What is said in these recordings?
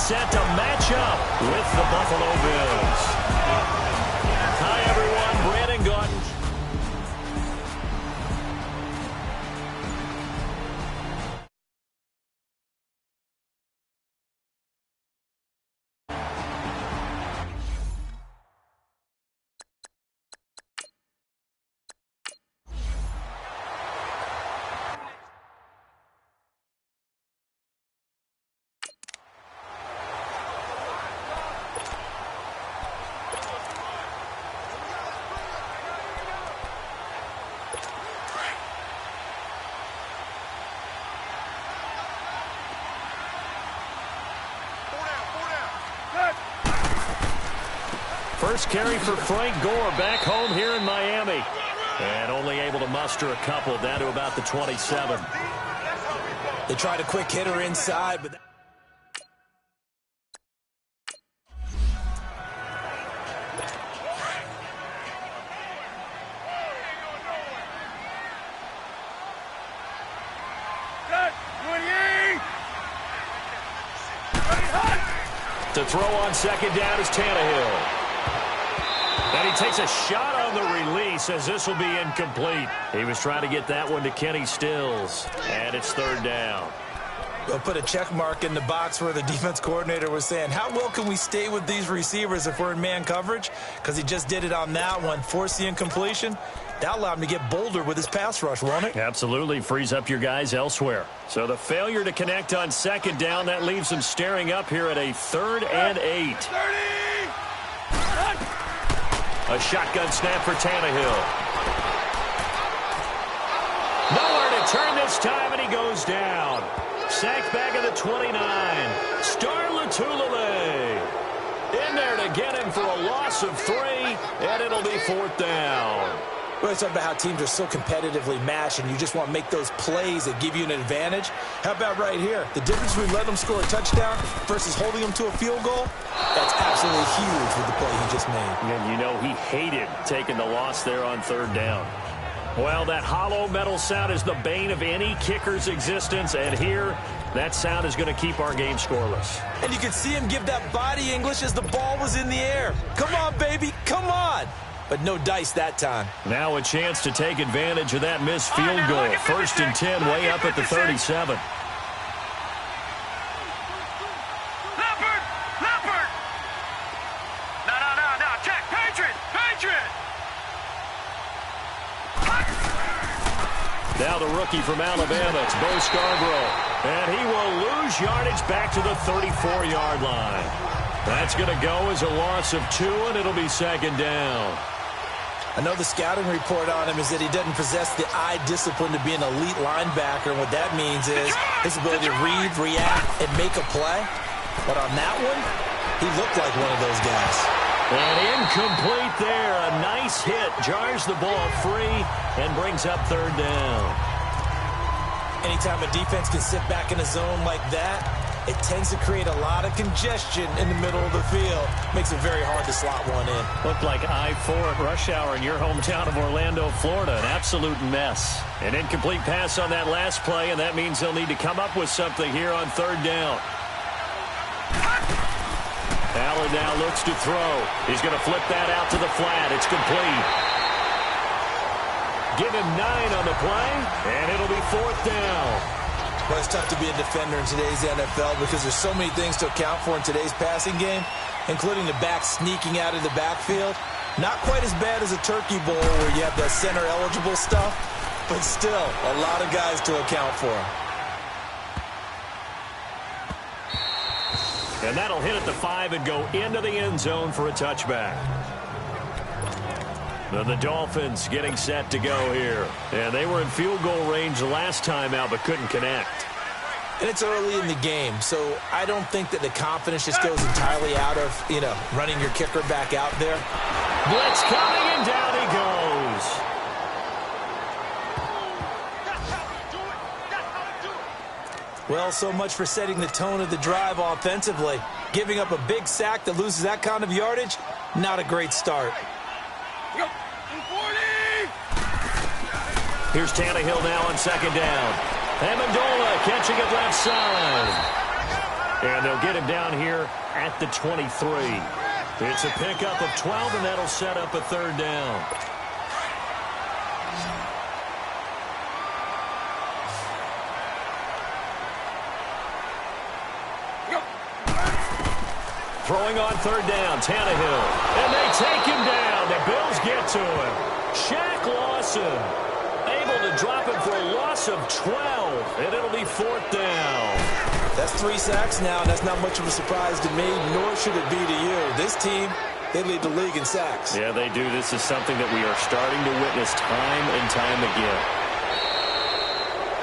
set to match up with the Buffalo Bills. Hi, everyone. Brandon Gaudin. First carry for Frank Gore back home here in Miami. And only able to muster a couple down to about the 27. They tried a quick hitter inside, but... To throw on second down is Tannehill. And he takes a shot on the release as this will be incomplete. He was trying to get that one to Kenny Stills. And it's third down. They'll put a check mark in the box where the defense coordinator was saying, how well can we stay with these receivers if we're in man coverage? Because he just did it on that one, forced the incompletion. That allowed him to get bolder with his pass rush, won't it? Absolutely. Frees up your guys elsewhere. So the failure to connect on second down, that leaves them staring up here at a 3rd and 8. 30! A shotgun snap for Tannehill. Nowhere to turn this time, and he goes down. Sacked back at the 29. Star Lotulelei in there to get him for a loss of 3, and it'll be 4th down. We always talk about how teams are so competitively matched, and you just want to make those plays that give you an advantage. How about right here? The difference between letting them score a touchdown versus holding them to a field goal, that's absolutely huge with the play he just made. And you know he hated taking the loss there on 3rd down. Well, that hollow metal sound is the bane of any kicker's existence, and here, that sound is going to keep our game scoreless. And you can see him give that body English as the ball was in the air. Come on, baby, come on. But no dice that time. Now a chance to take advantage of that missed field goal. 1st and 10, way up at the 37. Leopard! No, check, Patriot! Now the rookie from Alabama, it's Bo Scarborough. And he will lose yardage back to the 34-yard line. That's going to go as a loss of 2, and it'll be 2nd down. I know the scouting report on him is that he doesn't possess the eye discipline to be an elite linebacker. And what that means is his ability to read, react, and make a play. But on that one, he looked like one of those guys. And incomplete there. A nice hit. Jars the ball free and brings up 3rd down. Anytime a defense can sit back in a zone like that, it tends to create a lot of congestion in the middle of the field. Makes it very hard to slot one in. Looked like I-4 at rush hour in your hometown of Orlando, Florida. An absolute mess. An incomplete pass on that last play, and that means they'll need to come up with something here on 3rd down. Allen now looks to throw. He's going to flip that out to the flat. It's complete. Give him 9 on the play, and it'll be 4th down. Well, it's tough to be a defender in today's NFL because there's so many things to account for in today's passing game, including the back sneaking out of the backfield. Not quite as bad as a turkey bowl where you have the center-eligible stuff, but still a lot of guys to account for. And that'll hit at the 5 and go into the end zone for a touchback. The Dolphins getting set to go here. And they were in field goal range the last time out, but couldn't connect. And it's early in the game, so I don't think that the confidence just goes entirely out of, running your kicker back out there. Blitz coming, and down he goes. Well, so much for setting the tone of the drive offensively. Giving up a big sack that loses that kind of yardage, not a great start. Here's Tannehill now on 2nd down. Amendola catching it left side. And they'll get him down here at the 23. It's a pickup of 12, and that'll set up a third down. Throwing on third down, Tannehill. And they take him down. The Bills get to him. Shaq Lawson able to drop him for a loss of 12, and it'll be fourth down. That's 3 sacks now, and that's not much of a surprise to me, nor should it be to you. This team, they lead the league in sacks. Yeah, they do. This is something that we are starting to witness time and time again.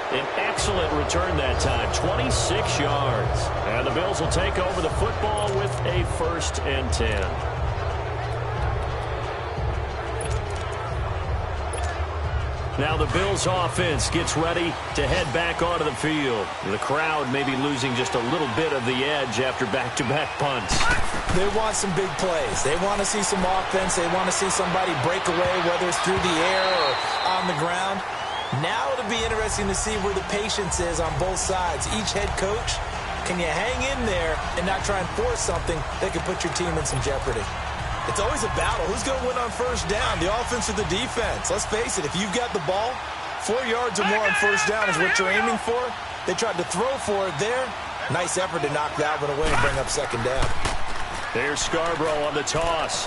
An excellent return that time, 26 yards. And the Bills will take over the football with a 1st and 10. Now the Bills offense gets ready to head back onto the field. The crowd may be losing just a little bit of the edge after back-to-back punts. They want some big plays. They want to see some offense. They want to see somebody break away, whether it's through the air or on the ground. Now it'll be interesting to see where the patience is on both sides. Each head coach, can you hang in there and not try and force something that could put your team in some jeopardy? It's always a battle. Who's going to win on first down, the offense or the defense? Let's face it, if you've got the ball, 4 yards or more on first down is what you're aiming for. They tried to throw for it there. Nice effort to knock that one away and bring up second down. There's Scarborough on the toss.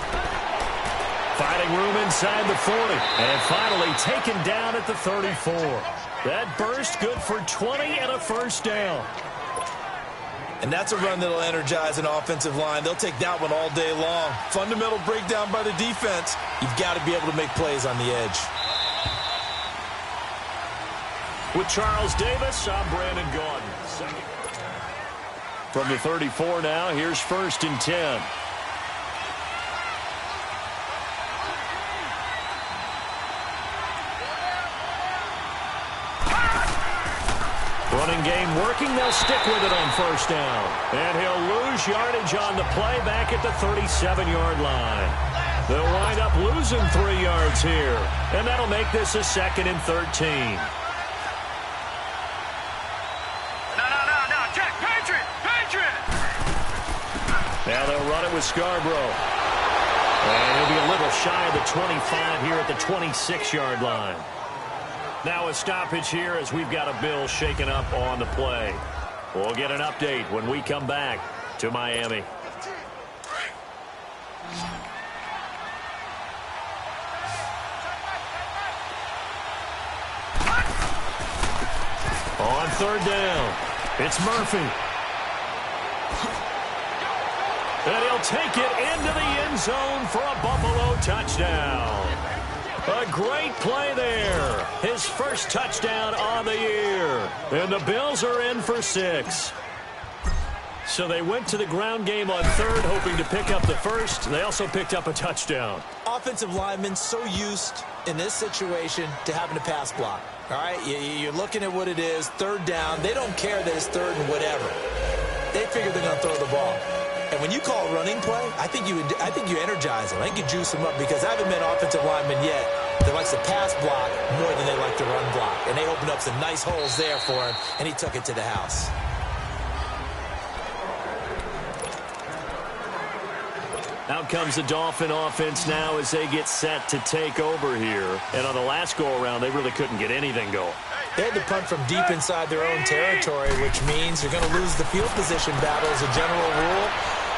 Finding room inside the 40. And finally taken down at the 34. That burst good for 20 and a first down. And that's a run that'll energize an offensive line. They'll take that one all day long. Fundamental breakdown by the defense. You've got to be able to make plays on the edge. With Charles Davis, I'm Brandon Gaudin. From the 34 now, here's 1st and 10. Running game working. They'll stick with it on first down. And he'll lose yardage on the play back at the 37-yard line. They'll wind up losing 3 yards here. And that'll make this a 2nd and 13. No. Jack, Patriot! Now they'll run it with Scarborough. And he'll be a little shy of the 25 here at the 26-yard line. Now a stoppage here as we've got a Bill shaken up on the play. We'll get an update when we come back to Miami. On third down, it's Murphy. And he'll take it into the end zone for a Buffalo touchdown. A great play there. His first touchdown on the year. And the Bills are in for 6. So they went to the ground game on third, hoping to pick up the first. They also picked up a touchdown. Offensive linemen so used in this situation to having to pass block. All right, you're looking at what it is, third down. They don't care that it's third and whatever. They figure they're going to throw the ball. And when you call a running play, I think you energize them. I think you juice them up because I haven't met offensive linemen yet that likes to pass block more than they like to run block. And they opened up some nice holes there for him, and he took it to the house. Out comes the Dolphin offense now as they get set to take over here. And on the last go-around, they really couldn't get anything going. They had to punt from deep inside their own territory, which means they're going to lose the field position battle as a general rule.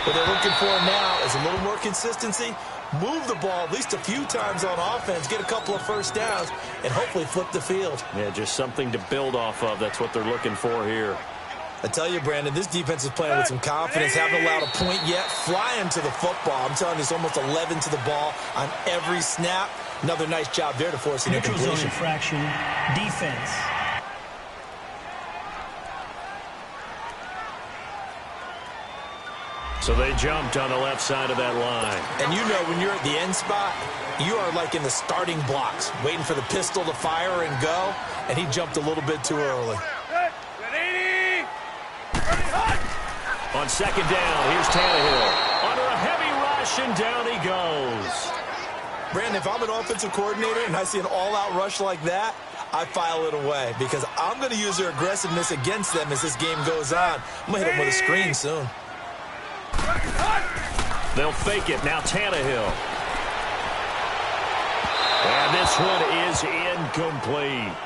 What they're looking for now is a little more consistency, move the ball at least a few times on offense, get a couple of first downs, and hopefully flip the field. Yeah, just something to build off of. That's what they're looking for here. I tell you, Brandon, this defense is playing with some confidence. Haven't allowed a point yet. Flying to the football. I'm telling you, it's almost 11 to the ball on every snap. Another nice job there to force an incompletion. Neutral zone infraction, defense. So they jumped on the left side of that line. And you know when you're at the end spot, you are like in the starting blocks, waiting for the pistol to fire and go, and he jumped a little bit too early. On second down, here's Tannehill. Under a heavy rush, and down he goes. Brandon, if I'm an offensive coordinator and I see an all-out rush like that, I file it away because I'm going to use their aggressiveness against them as this game goes on. I'm going to hit them with a screen soon. They'll fake it. Now Tannehill. And this one is incomplete.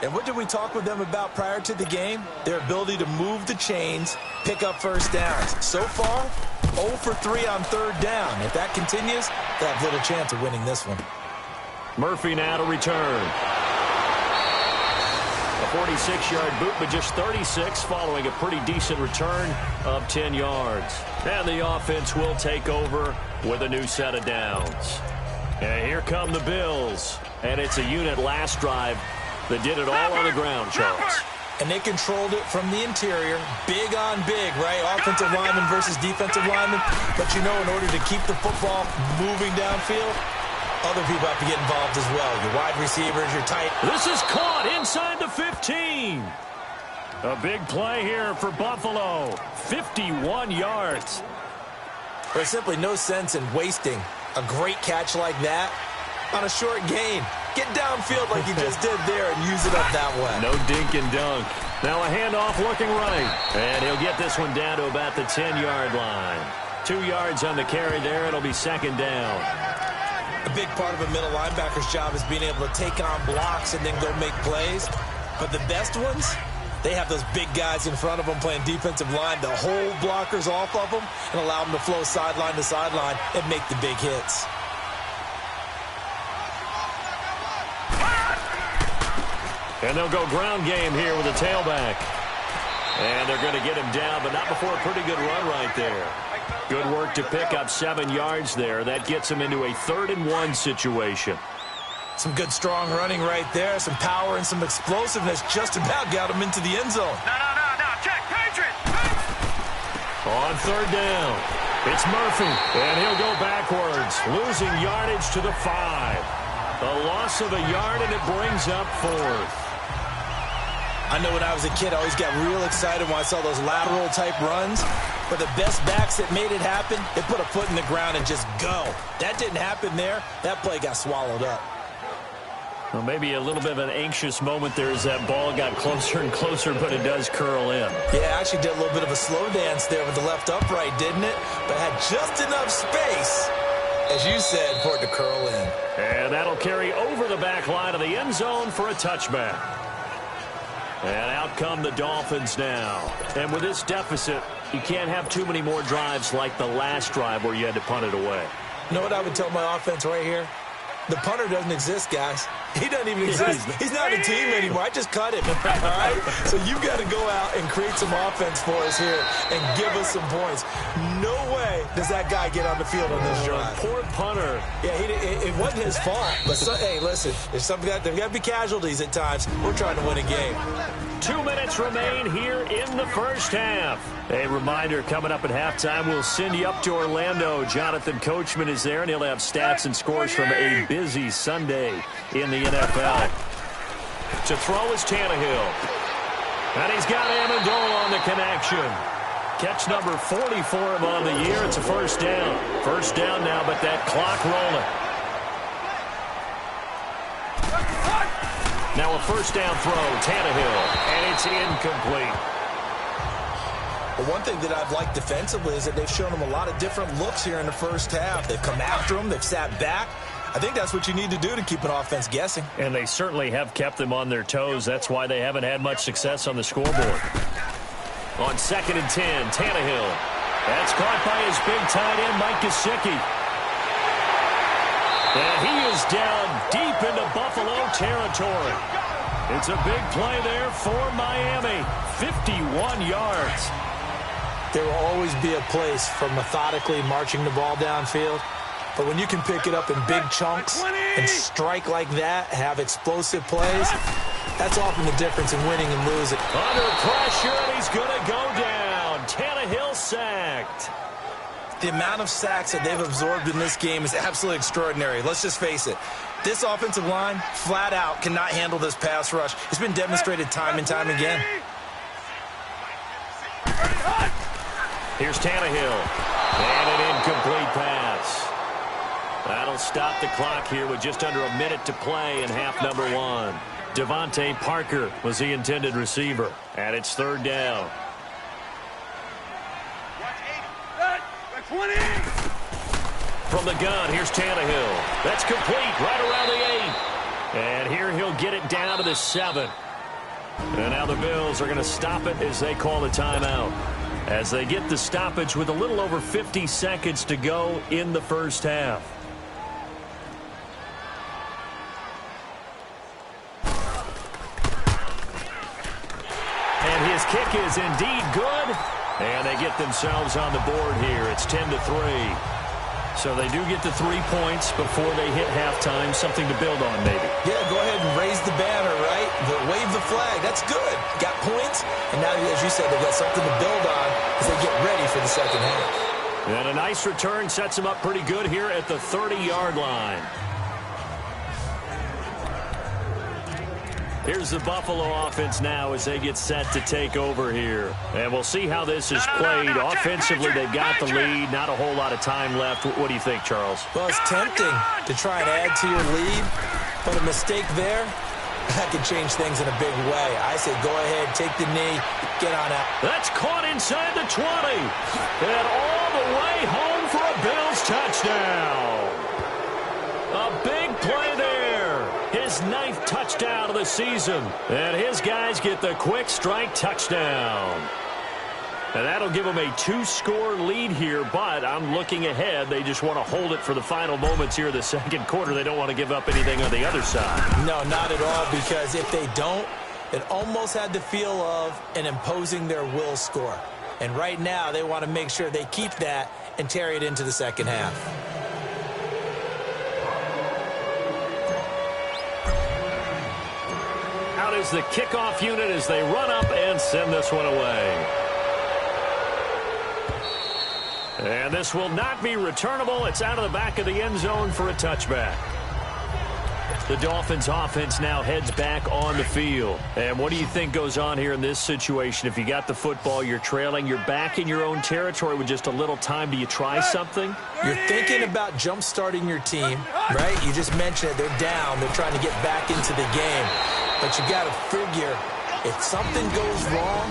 And what did we talk with them about prior to the game? Their ability to move the chains, pick up first downs. So far, 0 for 3 on third down. If that continues, they have little chance of winning this one. Murphy now to return. A 46-yard boot, but just 36 following a pretty decent return of 10 yards. And the offense will take over with a new set of downs. And here come the Bills. And it's a unit last drive that did it all on the ground, Charles. And they controlled it from the interior. Big on big, right? Offensive lineman versus defensive lineman. But you know, in order to keep the football moving downfield, other people have to get involved as well. Your wide receivers, your tight. This is caught inside the 15. A big play here for Buffalo. 51 yards. There's simply no sense in wasting a great catch like that on a short gain. Get downfield like you just did there and use it up that way. No dink and dunk. Now a handoff looking right. And he'll get this one down to about the 10-yard line. 2 yards on the carry there. It'll be second down. A big part of a middle linebacker's job is being able to take on blocks and then go make plays. But the best ones, they have those big guys in front of them playing defensive line to hold blockers off of them and allow them to flow sideline to sideline and make the big hits. And they'll go ground game here with a tailback. And they're going to get him down, but not before a pretty good run right there. Good work to pick up 7 yards there. That gets him into a 3rd-and-1 situation. Some good strong running right there. Some power and some explosiveness just about got him into the end zone. No. Check, Patriot. On 3rd down, it's Murphy. And he'll go backwards, losing yardage to the 5. A loss of a yard, and it brings up 4th. I know when I was a kid, I always got real excited when I saw those lateral-type runs. But the best backs that made it happen, they put a foot in the ground and just go. That didn't happen there. That play got swallowed up. Well, maybe a little bit of an anxious moment there as that ball got closer and closer, but it does curl in. Yeah, actually did a little bit of a slow dance there with the left upright, didn't it? But had just enough space, as you said, for it to curl in. And that'll carry over the back line of the end zone for a touchback. And out come the Dolphins now. And with this deficit, you can't have too many more drives like the last drive where you had to punt it away. You know what I would tell my offense right here? The punter doesn't exist, guys. He doesn't even exist. He's not a team anymore. I just cut him, all right? So you've got to go out and create some offense for us here and give us some points. No way does that guy get on the field on this drive. Poor punter. Yeah, it wasn't his fault. But, hey, listen, there's got to be casualties at times. We're trying to win a game. 2 minutes remain here in the first half. A reminder, coming up at halftime, we'll send you up to Orlando. Jonathan Coachman is there, and he'll have stats and scores from a busy Sunday in the NFL. To throw is Tannehill. And he's got Amendola on the connection. Catch number 40 for him on the year. It's a first down. First down now, but that clock rolling. Now a first down throw, Tannehill, and it's incomplete. Well, one thing that I've liked defensively is that they've shown them a lot of different looks here in the first half. They've come after them. They've sat back. I think that's what you need to do to keep an offense guessing. And they certainly have kept them on their toes. That's why they haven't had much success on the scoreboard. On 2nd and 10, Tannehill. That's caught by his big tight end, Mike Gesicki. And he is down deep into Buffalo territory. It's a big play there for Miami. 51 yards. There will always be a place for methodically marching the ball downfield. But when you can pick it up in big chunks and strike like that, have explosive plays, that's often the difference in winning and losing. Under pressure, and he's going to go down. Tannehill sacked. The amount of sacks that they've absorbed in this game is absolutely extraordinary. Let's just face it. This offensive line, flat out, cannot handle this pass rush. It's been demonstrated time and time again. Here's Tannehill. And an incomplete pass. That'll stop the clock here with just under a minute to play in half number one. Devontae Parker was the intended receiver, and it's third down. From the gun, here's Tannehill. That's complete right around the 8. And here he'll get it down to the 7. And now the Bills are going to stop it as they call a timeout. As they get the stoppage with a little over 50 seconds to go in the first half. And his kick is indeed good. And they get themselves on the board here. It's 10-3. So they do get the 3 points before they hit halftime. Something to build on, maybe. Yeah, go ahead and raise the banner, right? Wave the flag. That's good. Got points. And now, as you said, they've got something to build on as they get ready for the second half. And a nice return sets them up pretty good here at the 30-yard line. Here's the Buffalo offense now as they get set to take over here. And we'll see how this is played. Offensively, they've got the lead. Not a whole lot of time left. What do you think, Charles? Well, it's tempting to try and add to your lead. But a mistake there, that could change things in a big way. I say go ahead, take the knee, get on out. That's caught inside the 20. And all the way home for a Bills touchdown. A big play there. His 9th touchdown of the season. And his guys get the quick strike touchdown. And that'll give them a 2-score lead here, but I'm looking ahead. They just want to hold it for the final moments here of the second quarter. They don't want to give up anything on the other side. No, not at all, because if they don't, it almost had the feel of an imposing their will score. And right now, they want to make sure they keep that and carry it into the second half. Out is the kickoff unit as they run up and send this one away. And this will not be returnable. It's out of the back of the end zone for a touchback. The Dolphins offense now heads back on the field. And what do you think goes on here in this situation? If you got the football, you're trailing, you're back in your own territory with just a little time. Do you try something? You're thinking about jump-starting your team, right? You just mentioned it. They're down. They're trying to get back into the game. But you got to figure, if something goes wrong,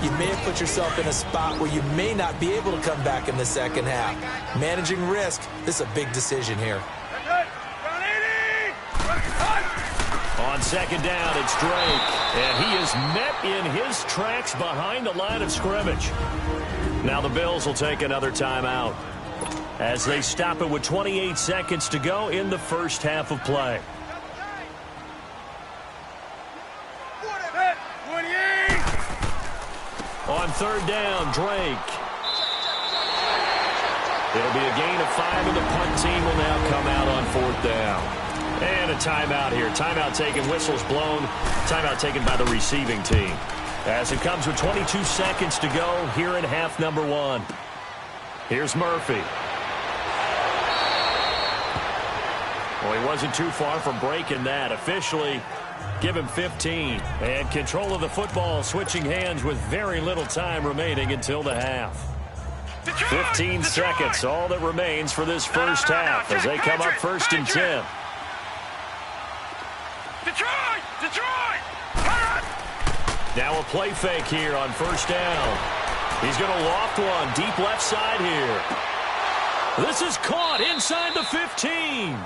you may have put yourself in a spot where you may not be able to come back in the second half. Managing risk, this is a big decision here. On second down, it's Drake. And he is met in his tracks behind the line of scrimmage. Now the Bills will take another timeout as they stop it with 28 seconds to go in the first half of play. On third down, Drake. It'll be a gain of 5, and the punt team will now come out on fourth down. And a timeout here. Timeout taken, whistles blown. Timeout taken by the receiving team. As it comes with 22 seconds to go here in half number one. Here's Murphy. Well, he wasn't too far from breaking that. Officially, give him 15. And control of the football switching hands with very little time remaining until the half. 15 seconds, all that remains for this first half as they come up first and 10. Detroit! Now a play fake here on first down. He's going to loft one deep left side here. This is caught inside the 15.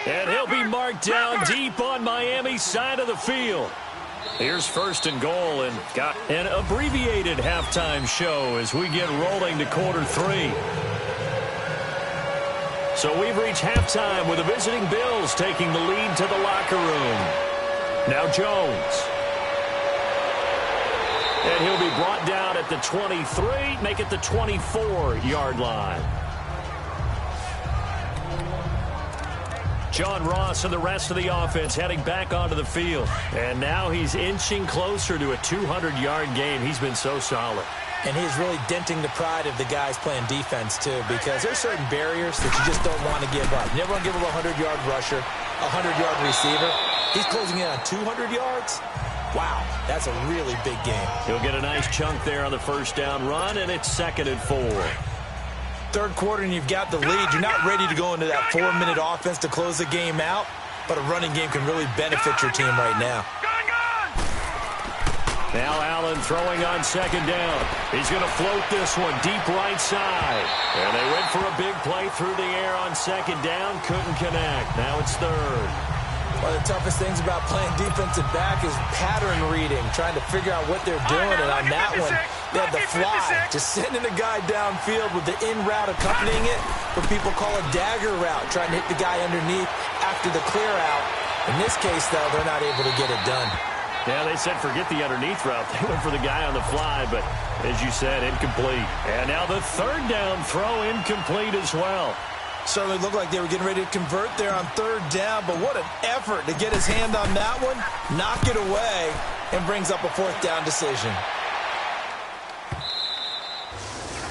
And he'll be marked down deep on Miami's side of the field. Here's first and goal, and got an abbreviated halftime show as we get rolling to quarter 3. So we've reached halftime with the visiting Bills taking the lead to the locker room. Now Jones. And he'll be brought down at the 23, make it the 24-yard line. John Ross and the rest of the offense heading back onto the field. And now he's inching closer to a 200-yard game. He's been so solid. And he's really denting the pride of the guys playing defense, too, because there's certain barriers that you just don't want to give up. You never want to give up a 100-yard rusher, a 100-yard receiver. He's closing in on 200 yards. Wow, that's a really big game. He'll get a nice chunk there on the first down run, and it's 2nd and 4. Third quarter and you've got the lead. You're not ready to go into that 4-minute offense to close the game out, but a running game can really benefit your team right now. Now Allen throwing on second down. He's going to float this one deep right side. And they went for a big play through the air on second down. Couldn't connect. Now it's third. One of the toughest things about playing defensive back is pattern reading, trying to figure out what they're doing. And on that one, they had the fly, just sending a guy downfield with the in route accompanying it, what people call a dagger route, trying to hit the guy underneath after the clear out. In this case, though, they're not able to get it done. Yeah, they said forget the underneath route. They went for the guy on the fly, but as you said, incomplete. And now the third down throw incomplete as well. Certainly looked like they were getting ready to convert there on third down, but what an effort to get his hand on that one, knock it away, and brings up a fourth down decision.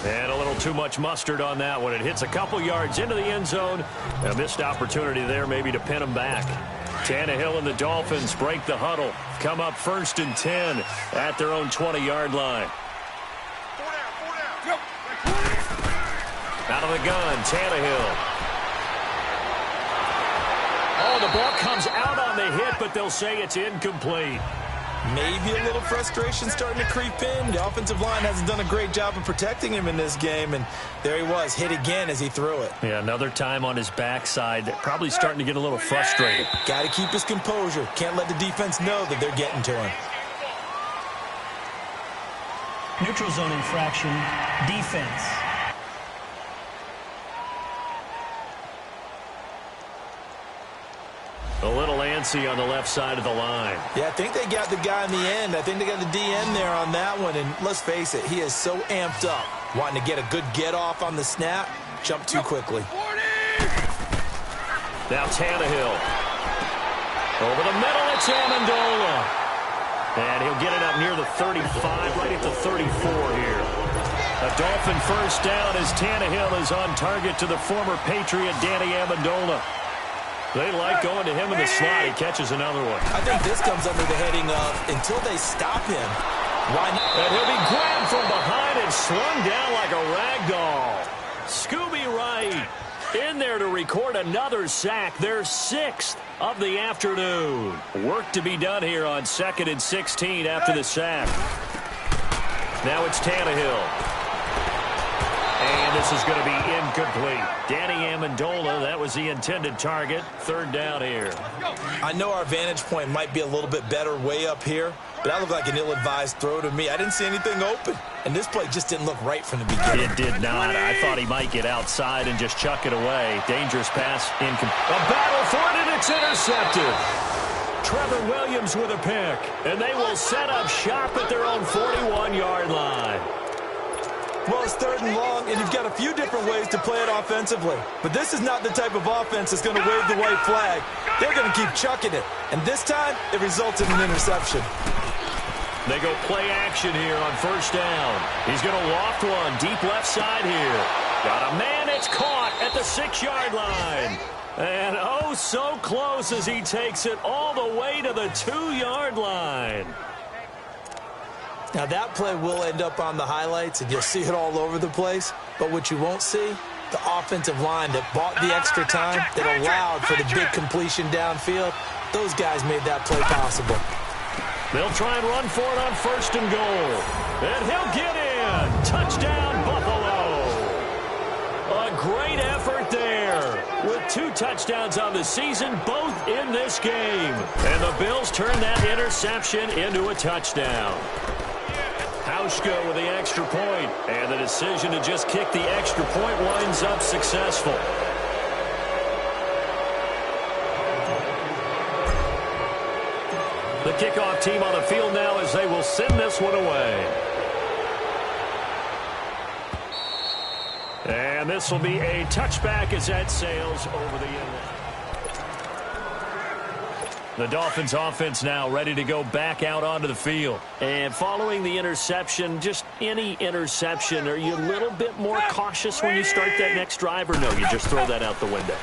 And a little too much mustard on that one. It hits a couple yards into the end zone. A missed opportunity there maybe to pin him back. Tannehill and the Dolphins break the huddle. Come up 1st and 10 at their own 20-yard line. Out of the gun, Tannehill. Oh, the ball comes out on the hit, but they'll say it's incomplete. Maybe a little frustration starting to creep in. The offensive line hasn't done a great job of protecting him in this game, and there he was, hit again as he threw it. Yeah, another time on his backside. Probably starting to get a little frustrated. Got to keep his composure. Can't let the defense know that they're getting to him. Neutral zone infraction, defense. A little antsy on the left side of the line. Yeah, I think they got the guy in the end. I think they got the DN there on that one. And let's face it, he is so amped up, wanting to get a good get-off on the snap, jump too quickly. Now Tannehill. Over the middle, it's Amendola. And he'll get it up near the 35, right at the 34 here. A Dolphin first down as Tannehill is on target to the former Patriot Danny Amendola. They like going to him in the slot. He catches another one. I think this comes under the heading of until they stop him. Why not? And he'll be grabbed from behind and slung down like a rag doll. Scooby Wright in there to record another sack. Their 6th of the afternoon. Work to be done here on 2nd and 16 after the sack. Now it's Tannehill. And this is going to be incomplete. Danny Amendola, that was the intended target. Third down here. I know our vantage point might be a little bit better way up here, but that looked like an ill-advised throw to me. I didn't see anything open, and this play just didn't look right from the beginning. It did not. I thought he might get outside and just chuck it away. Dangerous pass. A battle for it, and it's intercepted. Trevor Williams with a pick, and they will set up shop at their own 41-yard line. Well, it's 3rd and long, and you've got a few different ways to play it offensively. But this is not the type of offense that's going to wave the white flag. They're going to keep chucking it. And this time, it results in an interception. They go play action here on first down. He's going to loft one deep left side here. Got a man, it's caught at the 6-yard line. And oh, so close as he takes it all the way to the 2-yard line. Now, that play will end up on the highlights, and you'll see it all over the place. But what you won't see, the offensive line that bought the extra time, that allowed for the big completion downfield, those guys made that play possible. They'll try and run for it on 1st and goal. And he'll get in. Touchdown, Buffalo. A great effort there. With 2 touchdowns on the season, both in this game. And the Bills turn that interception into a touchdown. Hauschka with the extra point, and the decision to just kick the extra point winds up successful. The kickoff team on the field now as they will send this one away. And this will be a touchback as that sails over the inlet. The Dolphins offense now ready to go back out onto the field. And following the interception, just any interception, are you a little bit more cautious when you start that next drive, or no, you just throw that out the window?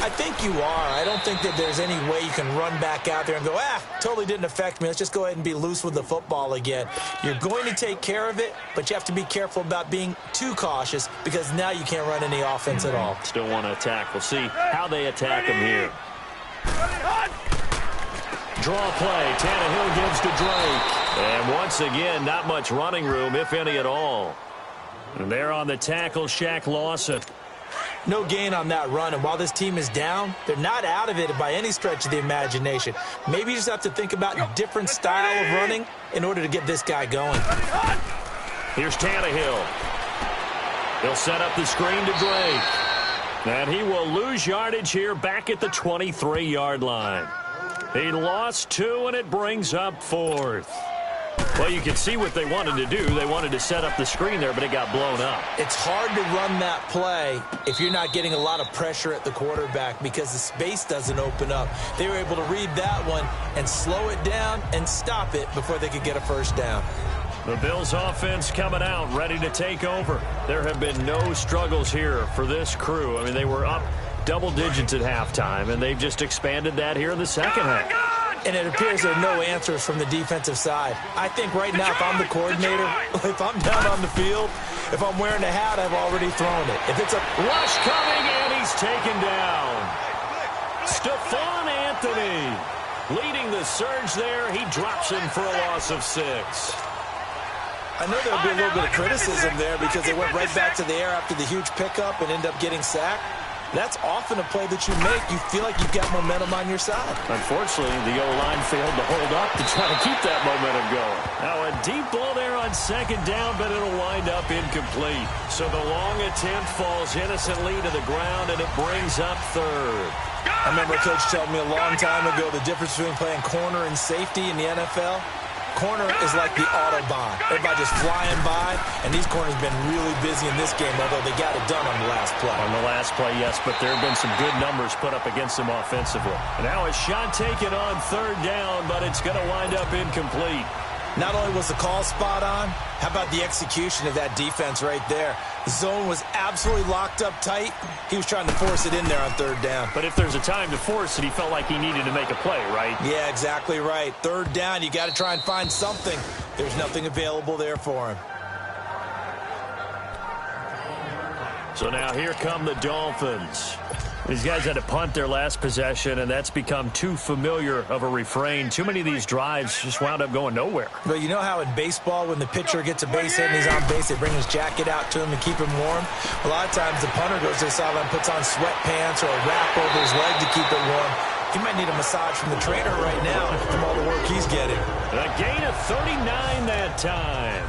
I think you are. I don't think that there's any way you can run back out there and go, totally didn't affect me. Let's just go ahead and be loose with the football again. You're going to take care of it, but you have to be careful about being too cautious because now you can't run any offense at all. Still want to attack. We'll see how they attack him here. Draw play. Tannehill gives to Drake. And once again, not much running room, if any at all. And there on the tackle, Shaq Lawson. No gain on that run, and while this team is down, they're not out of it by any stretch of the imagination. Maybe you just have to think about a different style of running in order to get this guy going. Here's Tannehill. He'll set up the screen to Drake. And he will lose yardage here back at the 23-yard line. He lost 2, and it brings up 4th. Well, you can see what they wanted to do. They wanted to set up the screen there, but it got blown up. It's hard to run that play if you're not getting a lot of pressure at the quarterback because the space doesn't open up. They were able to read that one and slow it down and stop it before they could get a first down. The Bills offense coming out, ready to take over. There have been no struggles here for this crew. I mean, they were up double digits at halftime, and they've just expanded that here in the second half. And it appears there are no answers from the defensive side. I think right now, if I'm the coordinator, if I'm down on the field, if I'm wearing a hat, I've already thrown it. If it's a rush coming, and he's taken down. Stephon Anthony leading the surge there. He drops him for a loss of 6. I know there'll be a little bit of criticism there because they went right back to the air after the huge pickup and end up getting sacked. That's often a play that you make. You feel like you've got momentum on your side. Unfortunately, the O-line failed to hold up to try to keep that momentum going. Now a deep ball there on second down, but it'll wind up incomplete. So the long attempt falls innocently to the ground, and it brings up 3rd. I remember a coach telling me a long time ago the difference between playing corner and safety in the NFL. Corner is like the Autobahn. Everybody just flying by, and these corners have been really busy in this game, although they got it done on the last play. On the last play, yes, but there have been some good numbers put up against them offensively. And now a shot taken on 3rd down, but it's going to wind up incomplete. Not only was the call spot on, how about the execution of that defense right there? The zone was absolutely locked up tight. He was trying to force it in there on 3rd down. But if there's a time to force it, he felt like he needed to make a play, right? Yeah, exactly right. 3rd down, you got to try and find something. There's nothing available there for him. So now here come the Dolphins. These guys had to punt their last possession, and that's become too familiar of a refrain. Too many of these drives just wound up going nowhere. Well, you know how in baseball, when the pitcher gets a base hit and he's on base, they bring his jacket out to him to keep him warm? A lot of times the punter goes to the sideline, puts on sweatpants or a wrap over his leg to keep it warm. He might need a massage from the trainer right now from all the work he's getting. A gain of 39 that time.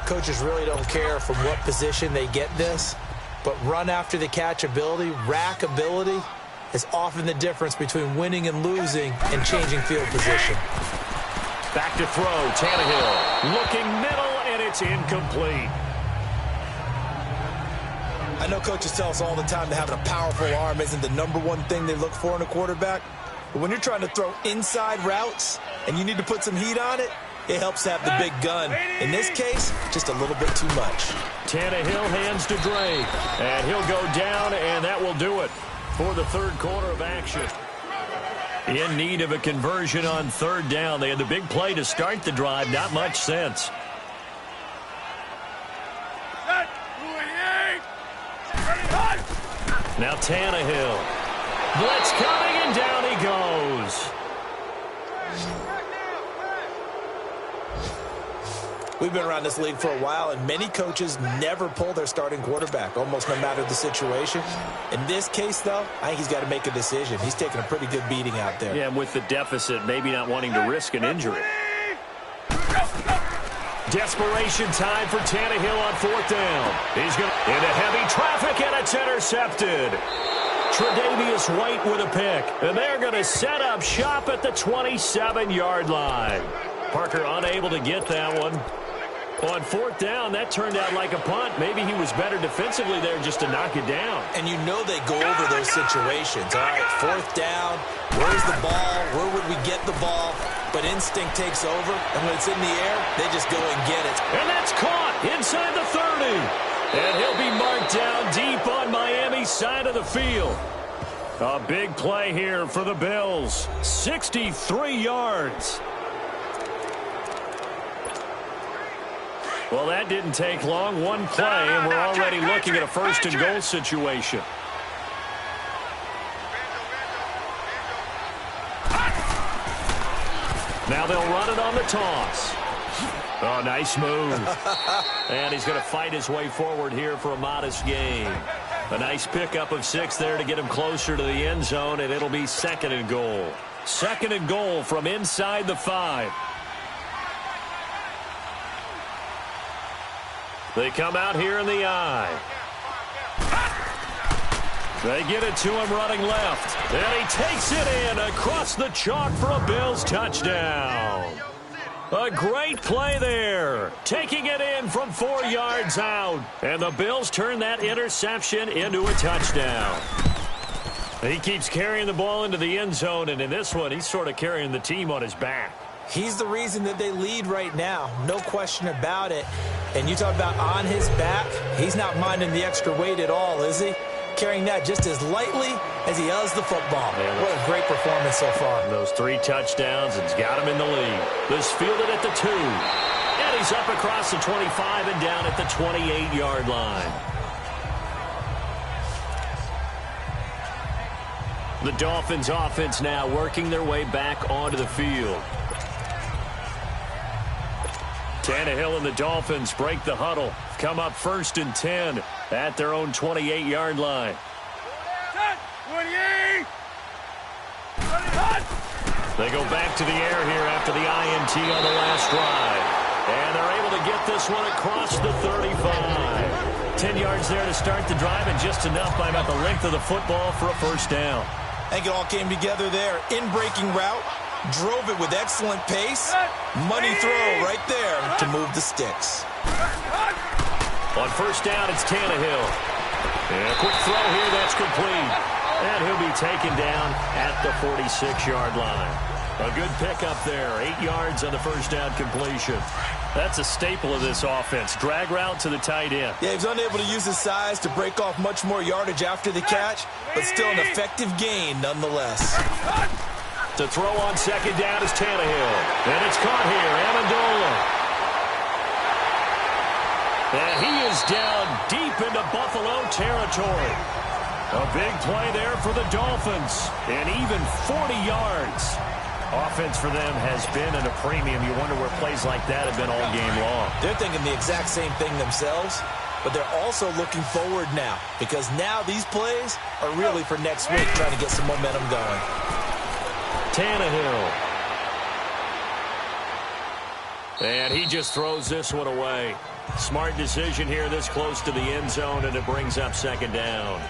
Coaches really don't care from what position they get this. But run after the catch ability, rack ability, is often the difference between winning and losing and changing field position. Back to throw, Tannehill looking middle, and it's incomplete. I know coaches tell us all the time that having a powerful arm isn't the #1 thing they look for in a quarterback. But when you're trying to throw inside routes and you need to put some heat on it, it helps to have the big gun. In this case, just a little bit too much. Tannehill hands to Drake, and he'll go down, and that will do it for the 3rd quarter of action. In need of a conversion on 3rd down. They had the big play to start the drive. Not much sense. Now Tannehill. Blitz coming, and down he goes. We've been around this league for a while, and many coaches never pull their starting quarterback, almost no matter the situation. In this case, though, I think he's got to make a decision. He's taking a pretty good beating out there. Yeah, and with the deficit, maybe not wanting to risk an injury. Desperation time for Tannehill on 4th down. He's going into heavy traffic, and it's intercepted. Tre'Davious White with a pick, and they're going to set up shop at the 27-yard line. Parker unable to get that one. On 4th down, that turned out like a punt. Maybe he was better defensively there just to knock it down. And you know they go over those situations. All right, 4th down, where's the ball? Where would we get the ball? But instinct takes over, and when it's in the air, they just go and get it. And that's caught inside the 30. And he'll be marked down deep on Miami's side of the field. A big play here for the Bills. 63 yards. Well, that didn't take long. One play, and we're already looking at a first-and-goal situation. Now they'll run it on the toss. Oh, nice move. And he's going to fight his way forward here for a modest gain. A nice pickup of 6 there to get him closer to the end zone, and it'll be second and goal. Second and goal from inside the 5. They come out here in the eye. They get it to him running left. And he takes it in across the chalk for a Bills touchdown. A great play there. Taking it in from 4 yards out. And the Bills turn that interception into a touchdown. He keeps carrying the ball into the end zone, and in this one, he's sort of carrying the team on his back. He's the reason that they lead right now. No question about it. And you talk about on his back, he's not minding the extra weight at all, is he? Carrying that just as lightly as he does the football. Man, what a great performance so far. Those 3 touchdowns, it's got him in the lead. This fielded at the 2. And he's up across the 25 and down at the 28-yard line. The Dolphins offense now working their way back onto the field. Tannehill and the Dolphins break the huddle. Come up first and 10 at their own 28-yard line. They go back to the air here after the INT on the last drive. And they're able to get this one across the 35. 10 yards there to start the drive, and just enough by about the length of the football for a first down. I think it all came together there. In-breaking route. Drove it with excellent pace. Money throw right there to move the sticks. On first down, it's Tannehill. And a quick throw here, that's complete. And he'll be taken down at the 46-yard line. A good pickup there. 8 yards on the first down completion. That's a staple of this offense. Drag route to the tight end. Yeah, he was unable to use his size to break off much more yardage after the catch, but still an effective gain nonetheless. To throw on second down is Tannehill. And it's caught here, Amendola. And he is down deep into Buffalo territory. A big play there for the Dolphins. And even 40 yards. Offense for them has been at a premium. You wonder where plays like that have been all game long. They're thinking the exact same thing themselves, but they're also looking forward now, because now these plays are really for next week, trying to get some momentum going. Tannehill. And he just throws this one away. Smart decision here this close to the end zone, and it brings up second down.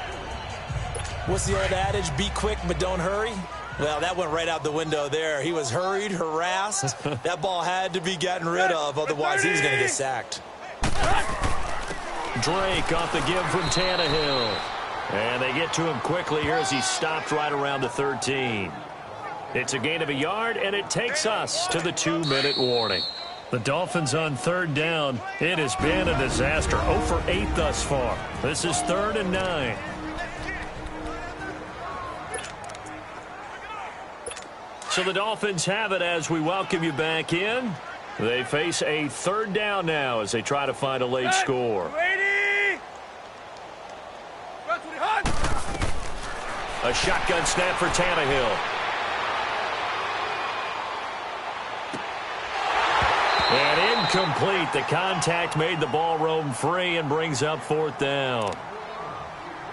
What's the old adage? Be quick, but don't hurry. Well, that went right out the window there. He was hurried, harassed. That ball had to be gotten rid of, otherwise he was going to get sacked. Drake off the give from Tannehill. And they get to him quickly here as he stopped right around the 13. It's a gain of a yard, and it takes us to the 2-minute warning. The Dolphins on third down. It has been a disaster. 0 for 8 thus far. This is 3rd and 9. So the Dolphins have it as we welcome you back in. They face a 3rd down now as they try to find a late score. A shotgun snap for Tannehill. And incomplete. The contact made the ball roam free and brings up 4th down.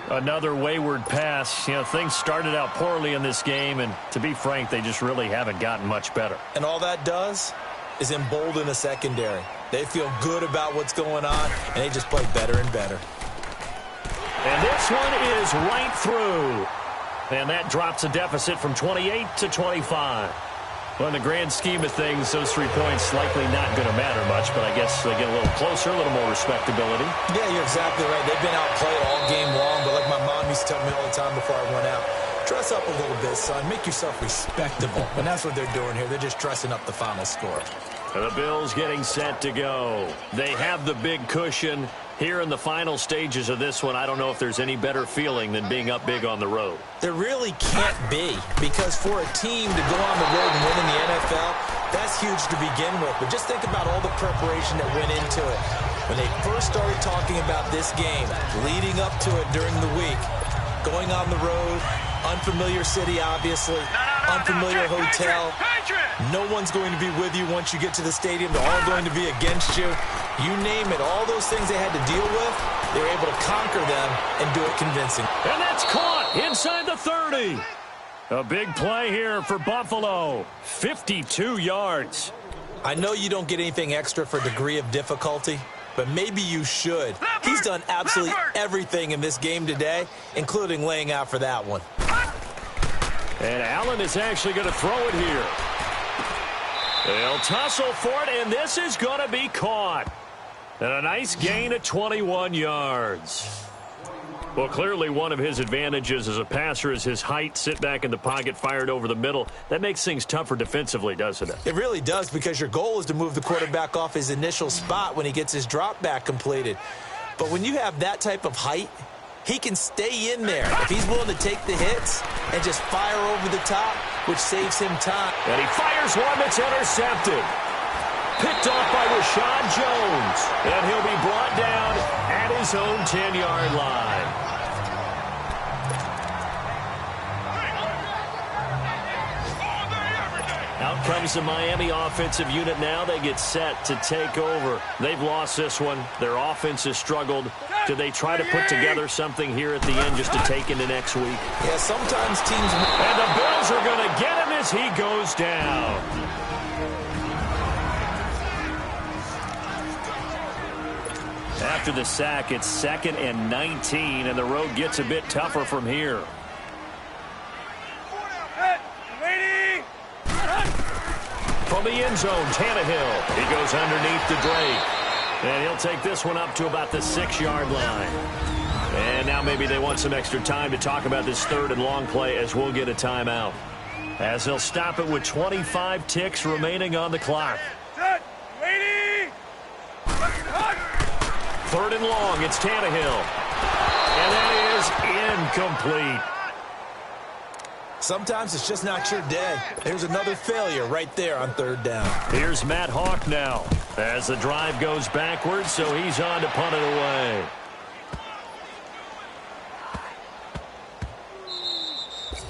Another wayward pass. You know, things started out poorly in this game, and to be frank, they just really haven't gotten much better. And all that does is embolden the secondary. They feel good about what's going on, and they just play better and better. And this one is right through. And that drops a deficit from 28 to 25. Well, in the grand scheme of things, those 3 points likely not going to matter much, but I guess they get a little closer, a little more respectability. Yeah, you're exactly right. They've been outplayed all game long, but like my mom used to tell me all the time before I went out, dress up a little bit, son. Make yourself respectable. And that's what they're doing here. They're just dressing up the final score. The Bills getting set to go. They have the big cushion, Here in the final stages of this one, I don't know if there's any better feeling than being up big on the road. There really can't be, because for a team to go on the road and win in the NFL, that's huge to begin with. But just think about all the preparation that went into it. When they first started talking about this game, leading up to it during the week, going on the road, unfamiliar city, obviously, unfamiliar hotel. No one's going to be with you once you get to the stadium. They're all going to be against you. You name it, all those things they had to deal with, they were able to conquer them and do it convincing. And that's caught inside the 30. A big play here for Buffalo. 52 yards. I know you don't get anything extra for degree of difficulty, but maybe you should. He's done absolutely everything in this game today, including laying out for that one. And Allen is actually going to throw it here. They'll tussle for it, and this is going to be caught. And a nice gain of 21 yards. Well, clearly one of his advantages as a passer is his height. Sit back in the pocket, fired over the middle. That makes things tougher defensively, doesn't it? It really does, because your goal is to move the quarterback off his initial spot when he gets his drop back completed. But when you have that type of height, he can stay in there if he's willing to take the hits and just fire over the top, which saves him time. And he fires one that's intercepted. Picked off by Rashad Jones. And he'll be brought down at his own 10-yard line. Out comes the Miami offensive unit now. They get set to take over. They've lost this one. Their offense has struggled. Do they try to put together something here at the end just to take into next week? Yeah, sometimes teams... And the Bills are going to get him as he goes down. After the sack, it's 2nd and 19, and the road gets a bit tougher from here. From the end zone, Tannehill. He goes underneath to Drake. And he'll take this one up to about the 6-yard line. And now maybe they want some extra time to talk about this 3rd and long play, as we'll get a timeout. As they'll stop it with 25 ticks remaining on the clock. 3rd and long, it's Tannehill. And that is incomplete. Sometimes it's just not your day. There's another failure right there on 3rd down. Here's Matt Hawk now as the drive goes backwards, so he's on to punt it away.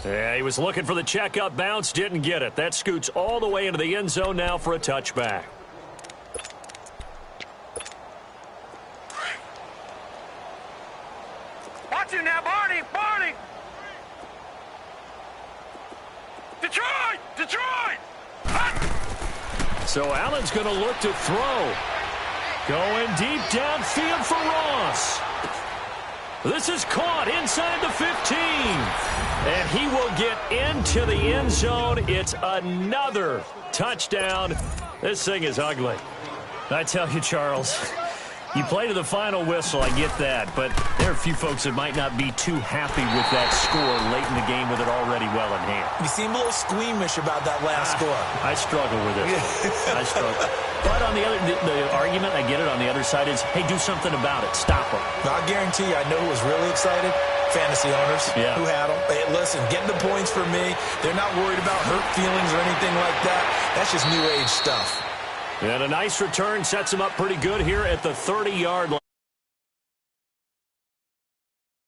Yeah, he was looking for the checkup bounce, didn't get it. That scoots all the way into the end zone now for a touchback. Watch it now, Barney! Barney! Detroit! Detroit! So Allen's going to look to throw. Going deep downfield for Ross. This is caught inside the 15. And he will get into the end zone. It's another touchdown. This thing is ugly. I tell you, Charles, you play to the final whistle, I get that, but there are a few folks that might not be too happy with that score late in the game with it already well in hand. You seem a little squeamish about that last score. I struggle with it. I struggle. But on the other, the argument, I get it, on the other side is, hey, do something about it. Stop them. I guarantee you, I know who was really excited. Fantasy owners who had them. Hey, listen, getting the points for me. They're not worried about hurt feelings or anything like that. That's just new age stuff. And a nice return sets him up pretty good here at the 30-yard line.